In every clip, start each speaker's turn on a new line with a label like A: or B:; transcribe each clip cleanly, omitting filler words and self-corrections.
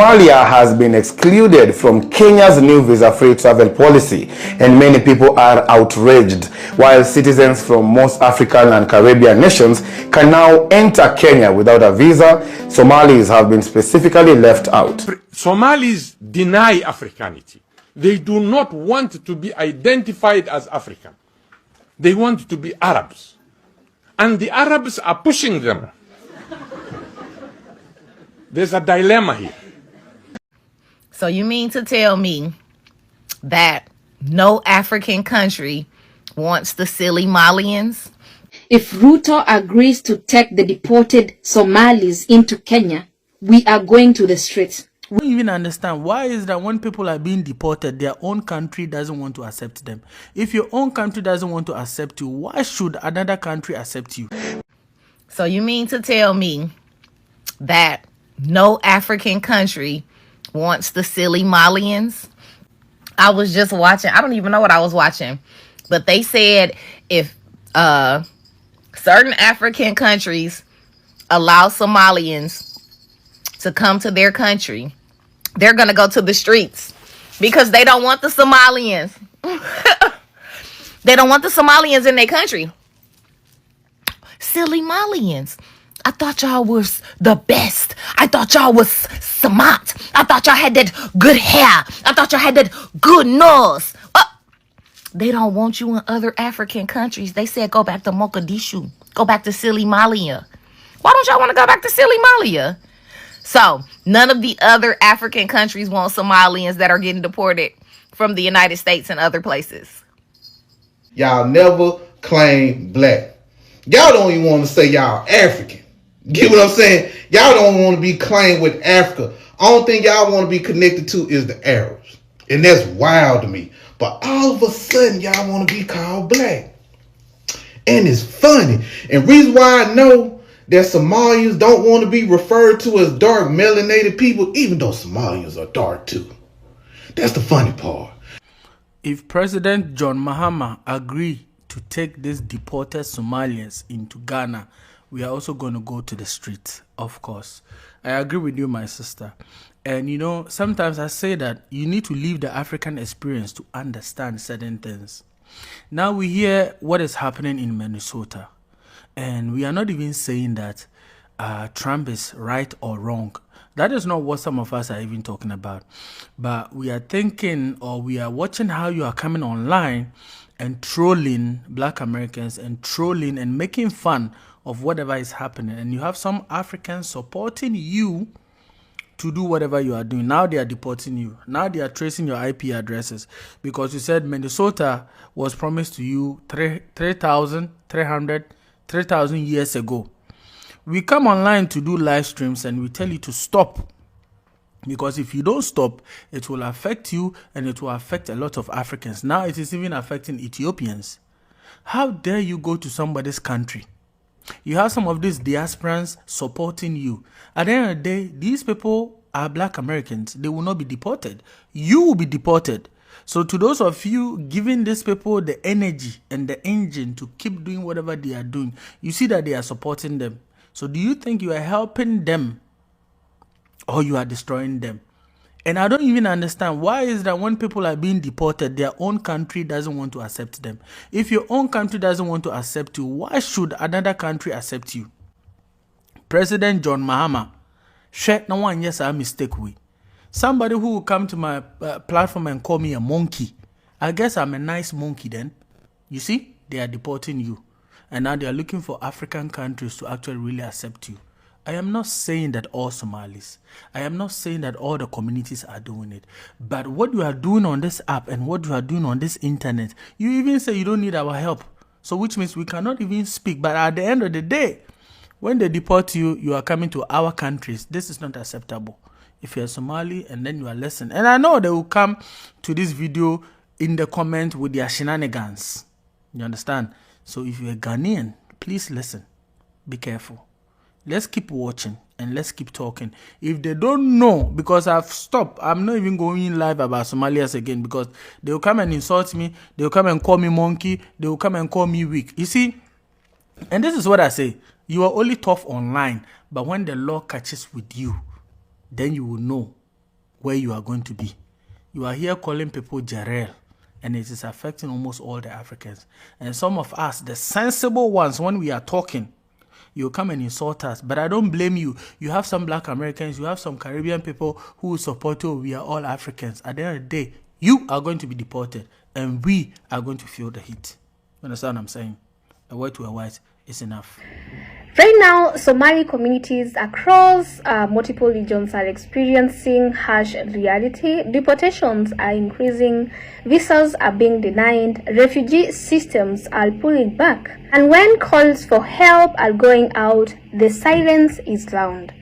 A: Somalia has been excluded from Kenya's new visa-free travel policy, and many people are outraged. While citizens from most African and Caribbean nations can now enter Kenya without a visa, Somalis have been specifically left out.
B: Somalis deny Africanity. They do not want to be identified as African. They want to be Arabs. And the Arabs are pushing them. There's a dilemma here.
C: So you mean to tell me that no African country wants the silly Malians?
D: If Ruto agrees to take the deported Somalis into Kenya, we are going to the streets.
E: We don't even understand why is that when people are being deported, their own country doesn't want to accept them. If your own country doesn't want to accept you, why should another country accept you?
C: So you mean to tell me that no African country wants the silly Malians? I was just watching, I don't even know what I was watching, but they said if certain African countries allow Somalians to come to their country, they're going to go to the streets because they don't want the Somalians. They don't want the Somalians in their country. Silly Malians. I thought y'all was the best. I thought y'all was smart. I thought y'all had that good hair. I thought y'all had that good nose. They don't want you in other African countries. They said go back to Mogadishu. Go back to silly Malia. Why don't y'all want to go back to silly Malia? So none of the other African countries want Somalians that are getting deported from the United States and other places.
F: Y'all never claim black. Y'all don't even want to say y'all African. Get what I'm saying? Y'all don't want to be claimed with Africa. Only thing y'all want to be connected to is the Arabs. And that's wild to me. But all of a sudden, y'all want to be called black. And it's funny. And reason why I know that Somalians don't want to be referred to as dark melanated people, even though Somalians are dark too. That's the funny part.
E: If President John Mahama agree to take these deported Somalians into Ghana, we are also going to go to the streets, of course. I agree with you, my sister. And you know, sometimes I say that you need to live the African experience to understand certain things. Now we hear what is happening in Minnesota. And we are not even saying that Trump is right or wrong. That is not what some of us are even talking about. But we are thinking, or we are watching how you are coming online and trolling Black Americans and trolling and making fun of whatever is happening. And you have some Africans supporting you to do whatever you are doing. Now they are deporting you. Now they are tracing your IP addresses because you said Minnesota was promised to you 3,000 years ago. We come online to do live streams and we tell you to stop. Because if you don't stop, it will affect you and it will affect a lot of Africans. Now it is even affecting Ethiopians. How dare you go to somebody's country? You have some of these diasporans supporting you. At the end of the day, these people are Black Americans. They will not be deported. You will be deported. So to those of you giving these people the energy and the engine to keep doing whatever they are doing, you see that they are supporting them. So do you think you are helping them or you are destroying them? And I don't even understand why is that when people are being deported, their own country doesn't want to accept them. If your own country doesn't want to accept you, why should another country accept you? President John Mahama, share no one yes I mistake we. Somebody who will come to my platform and call me a monkey. I guess I'm a nice monkey then. You see, they are deporting you. And now they are looking for African countries to actually really accept you. I am not saying that all Somalis, I am not saying that all the communities are doing it. But what you are doing on this app and what you are doing on this internet, you even say you don't need our help. So which means we cannot even speak. But at the end of the day, when they deport you, you are coming to our countries. This is not acceptable. If you are Somali and then you are listening. And I know they will come to this video in the comment with their shenanigans. You understand? So if you're a Ghanaian, please listen. Be careful. Let's keep watching and let's keep talking. If they don't know, because I've stopped, I'm not even going live about Somalians again because they will come and insult me. They will come and call me monkey. They will come and call me weak. You see, and this is what I say. You are only tough online, but when the law catches with you, then you will know where you are going to be. You are here calling people Jarel, and it is affecting almost all the Africans. And some of us, the sensible ones, when we are talking, you come and insult us. But I don't blame you. You have some black Americans, you have some Caribbean people who support you. We are all Africans. At the end of the day, you are going to be deported, and we are going to feel the heat. You understand what I'm saying? A word to a white is enough.
G: Right now, Somali communities across multiple regions are experiencing harsh reality. Deportations are increasing, visas are being denied, refugee systems are pulling back. And when calls for help are going out, the silence is loud.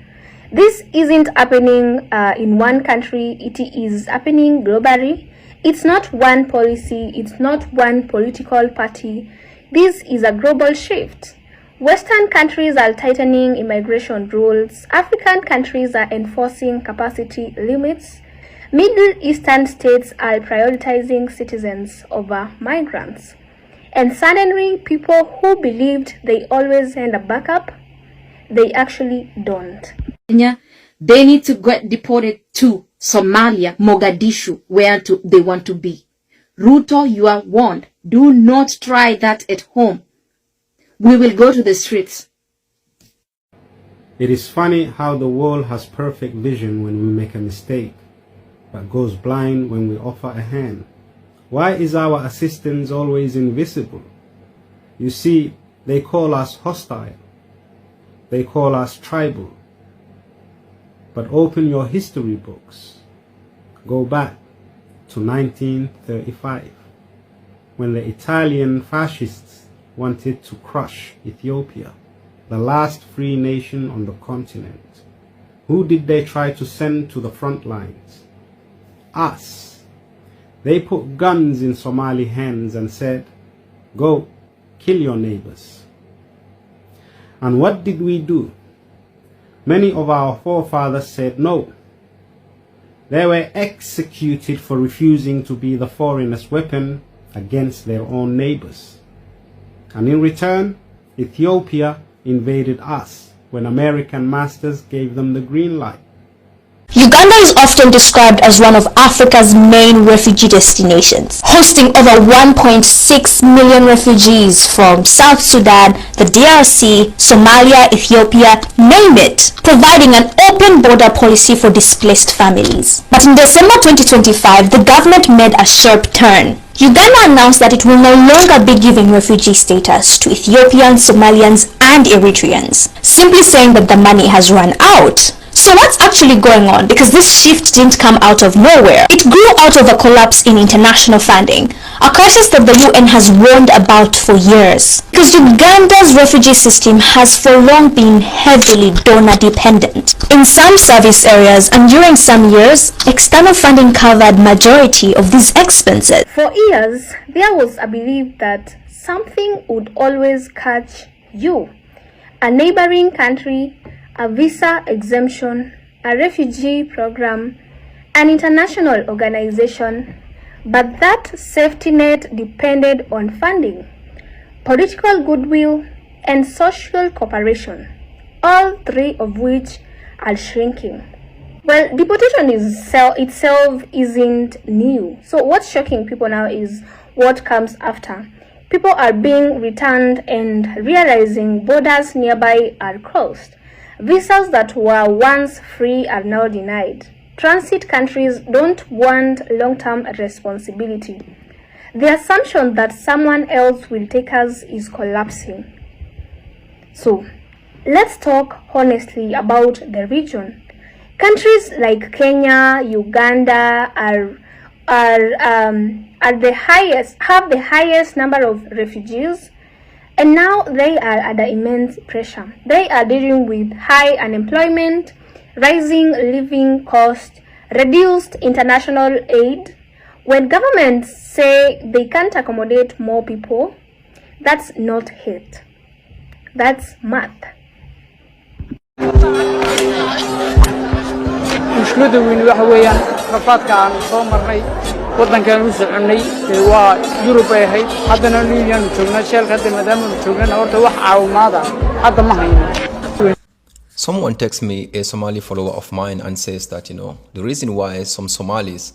G: This isn't happening in one country, it is happening globally. It's not one policy, it's not one political party. This is a global shift. Western countries are tightening immigration rules. African countries are enforcing capacity limits. Middle Eastern states are prioritizing citizens over migrants. And suddenly, people who believed they always had a backup, they actually don't.
D: They need to get deported to Somalia, Mogadishu, where they want to be. Ruto, you are warned. Do not try that at home. We will go to the streets.
H: It is funny how the world has perfect vision when we make a mistake, but goes blind when we offer a hand. Why is our assistance always invisible? You see, they call us hostile. They call us tribal. But open your history books. Go back to 1935, when the Italian fascists wanted to crush Ethiopia, the last free nation on the continent. Who did they try to send to the front lines? Us. They put guns in Somali hands and said, go, kill your neighbors. And what did we do? Many of our forefathers said no. They were executed for refusing to be the foreigner's weapon against their own neighbors. And in return, Ethiopia invaded us when American masters gave them the green light.
I: Uganda is often described as one of Africa's main refugee destinations, hosting over 1.6 million refugees from South Sudan, the DRC, Somalia, Ethiopia, name it, providing an open border policy for displaced families. But in December 2025, the government made a sharp turn. Uganda announced that it will no longer be giving refugee status to Ethiopians, Somalians, and Eritreans, simply saying that the money has run out. So what's actually going on? Because this shift didn't come out of nowhere. It grew out of a collapse in international funding, a crisis that the UN has warned about for years. Because Uganda's refugee system has for long been heavily donor dependent. In some service areas and during some years, external funding covered majority of these expenses.
G: For years, there was a belief that something would always catch you. A neighboring country, a visa exemption, a refugee program, an international organization, but that safety net depended on funding, political goodwill, and social cooperation, all three of which are shrinking. Well, deportation itself isn't new. So what's shocking people now is what comes after. People are being returned and realizing borders nearby are closed. Visas that were once free are now denied. Transit countries don't want long-term responsibility. The assumption that someone else will take us is collapsing. So, let's talk honestly about the region. Countries like Kenya, Uganda have the highest number of refugees. And now they are under immense pressure. They are dealing with high unemployment, rising living costs, reduced international aid. When governments say they can't accommodate more people, that's not hate. That's math.
J: mushkilada weyn waxa weeyaan rafaadka aan soo marnay wadankan u soconay waa Yurub ay ahayd haddana Union joogna sheelka hadda maadaama joogna horta wax caawimaada hadda ma hayno.
K: Someone texts me, a Somali follower of mine, and says that, the reason why some Somalis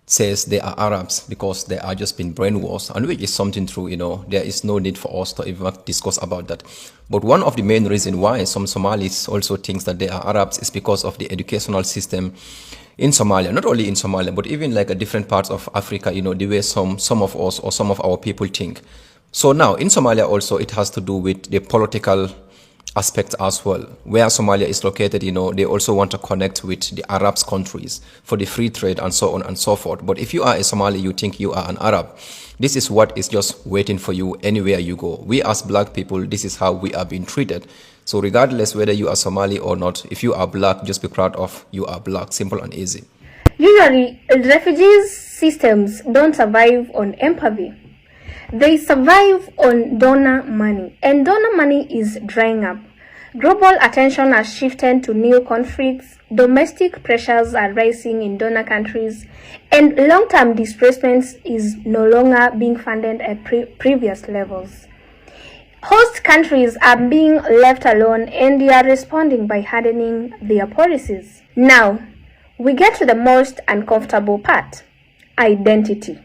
K: says they are Arabs because they are just been brainwashed, and which is something true, there is no need for us to even discuss about that. But one of the main reasons why some Somalis also thinks that they are Arabs is because of the educational system in Somalia, not only in Somalia, but even like a different parts of Africa, the way some of us or some of our people think. So now in Somalia also, it has to do with the political aspect as well. Where Somalia is located, they also want to connect with the Arab countries for the free trade and so on and so forth. But if you are a Somali, you think you are an Arab, this is what is just waiting for you anywhere you go. We as black people, this is how we are being treated. So regardless whether you are Somali or not, if you are black, just be proud of you are black. Simple and easy.
G: Usually, refugees systems don't survive on empathy. They survive on donor money, and donor money is drying up. Global attention has shifted to new conflicts, domestic pressures are rising in donor countries, and long-term displacement is no longer being funded at previous levels. Host countries are being left alone, and they are responding by hardening their policies. Now, we get to the most uncomfortable part: identity.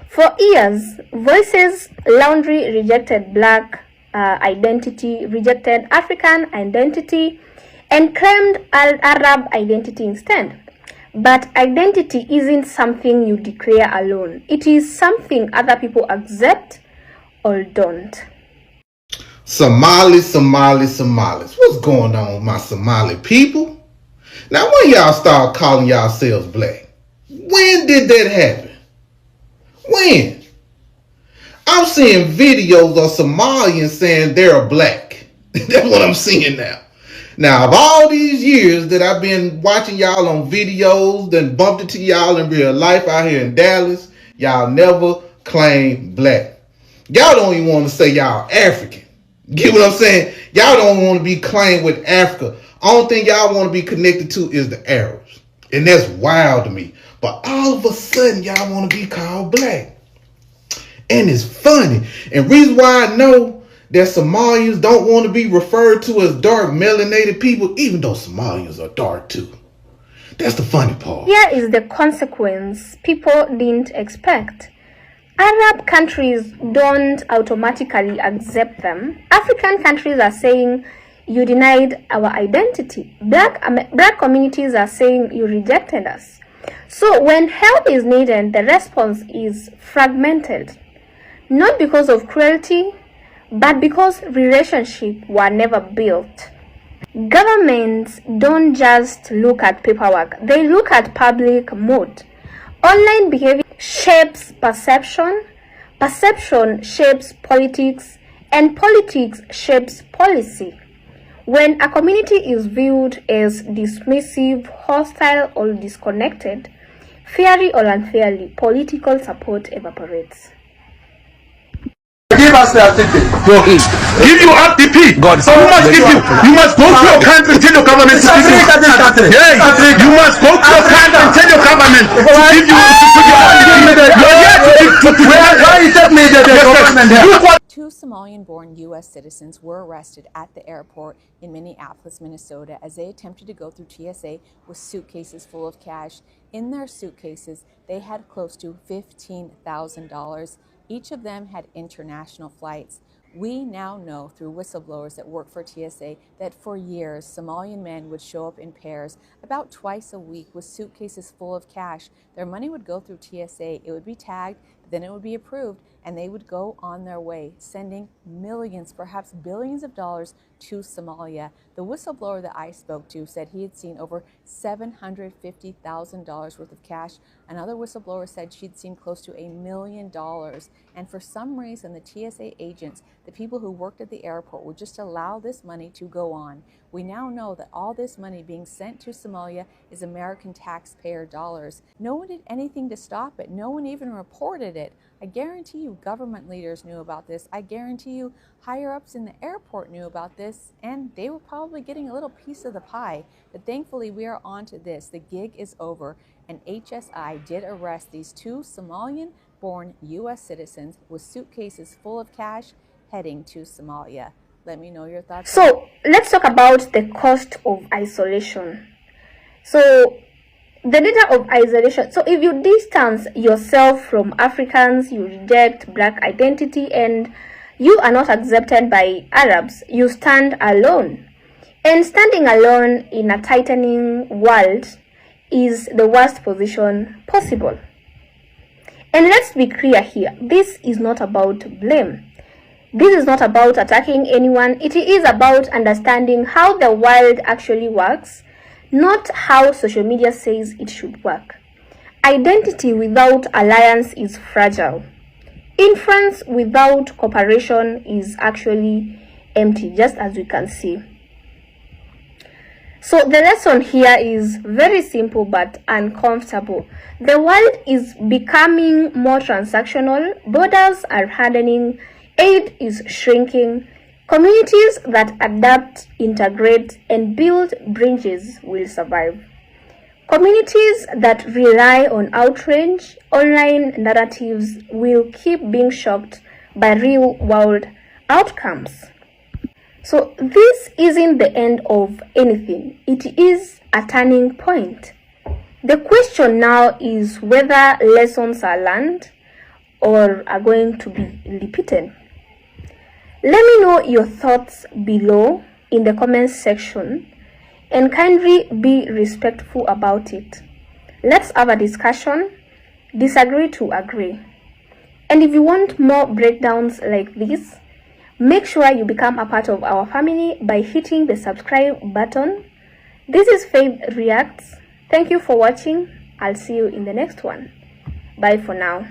G: For years, Voices loudly rejected Black identity, rejected African identity, and claimed Arab identity instead. But identity isn't something you declare alone. It is something other people accept or don't.
F: Somalis. What's going on with my Somali people? Now, when y'all start calling yourselves black? When did that happen? When? I'm seeing videos of Somalians saying they're black. That's what I'm seeing now. Now, of all these years that I've been watching y'all on videos, then bumped into y'all in real life out here in Dallas, y'all never claim black. Y'all don't even want to say y'all African. Get what I'm saying? Y'all don't want to be claimed with Africa. Only thing y'all want to be connected to is the Arabs. And that's wild to me. But all of a sudden, y'all want to be called black. And it's funny. And reason why I know that Somalians don't want to be referred to as dark melanated people, even though Somalians are dark too. That's the funny part.
G: Here is the consequence people didn't expect. Arab countries don't automatically accept them. African countries are saying you denied our identity. Black communities are saying you rejected us. So when help is needed, the response is fragmented. Not because of cruelty, but because relationships were never built. Governments don't just look at paperwork, they look at public mood. Online behavior shapes perception, perception shapes politics, and politics shapes policy. When a community is viewed as dismissive, hostile, or disconnected, fairly or unfairly, political support evaporates.
L: Give us the RTP. Give you RTP. God, so who must give you? You must go to your country and tell your government to give you. Yeah, you must go to your country and tell your government to give you. Why you take me the government?
M: Two Somalian-born U.S. citizens were arrested at the airport in Minneapolis, Minnesota, as they attempted to go through TSA with suitcases full of cash. In their suitcases, they had close to $15,000. Each of them had international flights. We now know through whistleblowers that work for TSA that for years, Somalian men would show up in pairs about twice a week with suitcases full of cash. Their money would go through TSA. It would be tagged, then it would be approved, and they would go on their way, sending millions, perhaps billions of dollars to Somalia. The whistleblower that I spoke to said he had seen over $750,000 worth of cash. Another whistleblower said she'd seen close to $1 million. And for some reason, the TSA agents, the people who worked at the airport, would just allow this money to go on. We now know that all this money being sent to Somalia is American taxpayer dollars. No one did anything to stop it. No one even reported it. I guarantee you government leaders knew about this. I guarantee you higher-ups in the airport knew about this, and they were probably getting a little piece of the pie. But thankfully, we are on to this. The gig is over, and HSI did arrest these two Somalian-born U.S. citizens with suitcases full of cash heading to Somalia. Let me know your thoughts.
G: So let's talk about the cost of isolation. So the data of isolation. So if you distance yourself from Africans, you reject black identity, and you are not accepted by Arabs, you stand alone. And standing alone in a tightening world is the worst position possible. And let's be clear here, this is not about blame. This is not about attacking anyone. It is about understanding how the world actually works, not how social media says it should work. Identity without alliance is fragile. Influence without cooperation is actually empty, just as we can see. So the lesson here is very simple but uncomfortable. The world is becoming more transactional, borders are hardening, aid is shrinking. Communities that adapt, integrate, and build bridges will survive. Communities that rely on outrage, online narratives will keep being shocked by real-world outcomes. So this isn't the end of anything. It is a turning point. The question now is whether lessons are learned or are going to be repeated. Let me know your thoughts below in the comments section, and kindly be respectful about it. Let's have a discussion, disagree to agree. And if you want more breakdowns like this, make sure you become a part of our family by hitting the subscribe button. This is Faith Reacts. Thank you for watching. I'll see you in the next one. Bye for now.